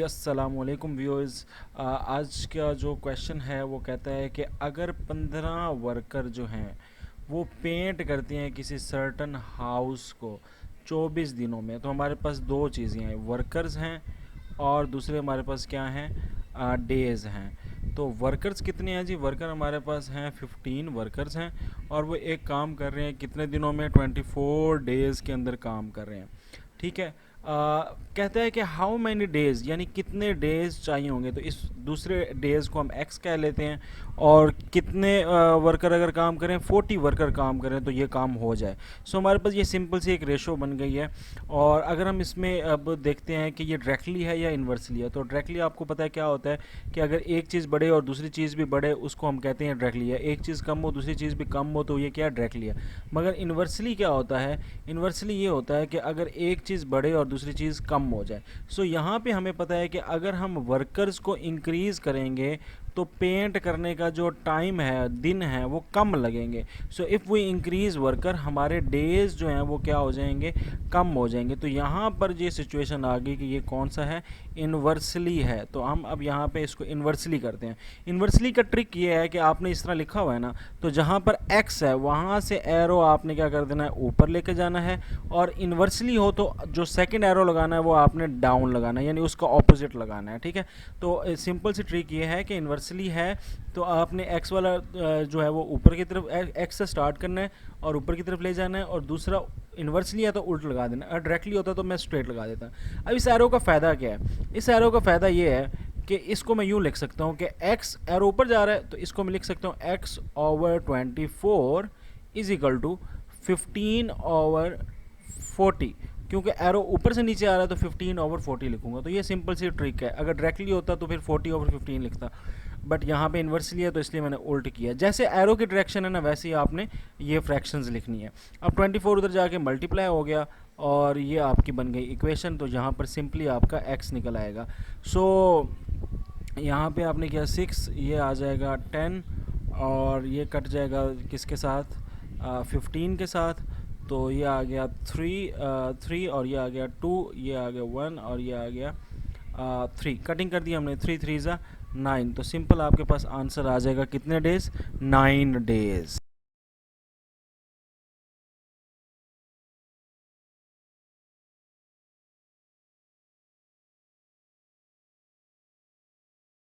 जी अस्सलाम वालेकुम व्यूअर्स। आज का जो क्वेश्चन है वो कहता है कि अगर 15 वर्कर जो हैं वो पेंट करते हैं किसी सर्टन हाउस को 24 दिनों में, तो हमारे पास दो चीज़ें हैं, वर्कर्स हैं और दूसरे हमारे पास क्या हैं, डेज़ हैं। तो वर्कर्स कितने हैं जी? वर्कर हमारे पास हैं 15 वर्कर्स हैं और वो एक काम कर रहे हैं कितने दिनों में? 24 डेज़ के अंदर काम कर रहे हैं। ठीक है। कहता है कि हाउ मैनी डेज़, यानी कितने डेज़ चाहिए होंगे, तो इस दूसरे डेज़ को हम एक्स कह लेते हैं। और कितने वर्कर अगर काम करें, 40 वर्कर काम करें तो ये काम हो जाए। सो हमारे पास ये सिंपल सी एक रेशो बन गई है। और अगर हम इसमें अब देखते हैं कि ये डायरेक्टली है या इन्वर्सली है, तो डायरेक्टली आपको पता है क्या होता है कि अगर एक चीज़ बढ़े और दूसरी चीज़ भी बढ़े उसको हम कहते हैं डायरेक्टली है। एक चीज़ कम हो दूसरी चीज़ भी कम हो तो ये क्या डायरेक्टली है। मगर इन्वर्सली क्या होता है? इन्वर्सली ये होता है कि अगर एक चीज़ बढ़े और दूसरी चीज़ कम हो जाए। सो यहाँ पे हमें पता है कि अगर हम वर्कर्स को इंक्रीज़ करेंगे तो पेंट करने का जो टाइम है, दिन है, वो कम लगेंगे। So if we increase worker, हमारे डेज़ जो हैं वो क्या हो जाएंगे, कम हो जाएंगे। तो यहाँ पर ये सिचुएशन आ गई कि ये कौन सा है, इन्वर्सली है। तो हम अब यहाँ पे इसको इन्वर्सली करते हैं। इन्वर्सली का ट्रिक ये है कि आपने इस तरह लिखा हुआ है ना, तो जहाँ पर एक्स है वहाँ से एरो आपने क्या कर देना है, ऊपर लेके जाना है। और इन्वर्सली हो तो जो सेकंड एरो लगाना है वो आपने डाउन लगाना है, यानी उसका ऑपोजिट लगाना है। ठीक है। तो सिंपल सी ट्रिक ये है कि इन्वर्सली है तो आपने एक्स वाला जो है वो ऊपर की तरफ एक्स से स्टार्ट करना है और ऊपर की तरफ ले जाना है। और दूसरा इन्वर्सली है तो उल्ट लगा देना है, और डायरेक्टली होता तो मैं स्ट्रेट लगा देता। अब इस एरो का फ़ायदा क्या है? इस एरो का फ़ायदा ये है कि इसको मैं यूँ लिख सकता हूँ कि एक्स एरो ऊपर जा रहा है तो इसको मैं लिख सकता हूँ x over 24 is equal to 15 over 40। क्योंकि एरो ऊपर से नीचे आ रहा है तो 15 ओवर 40 लिखूंगा। तो ये सिंपल सी ट्रिक है। अगर डायरेक्टली होता तो फिर 40 ओवर 15 लिखता, बट यहाँ पे इन्वर्सली है तो इसलिए मैंने उल्ट किया। जैसे एरो की डायरेक्शन है ना, वैसे ही आपने ये फ्रैक्शंस लिखनी है। अब 24 उधर जाके मल्टीप्लाई हो गया और ये आपकी बन गई इक्वेशन। तो यहाँ पर सिंपली आपका एक्स निकल आएगा। सो यहाँ पे आपने किया 6, ये आ जाएगा 10 और ये कट जाएगा किसके साथ, 15 के साथ। तो ये आ गया 3 और ये आ गया 2, ये आ गया 1 और ये आ गया 3। कटिंग कर दी हमने, 3 3 ज़ा 9। तो सिंपल आपके पास आंसर आ जाएगा कितने डेज़, 9 डेज़।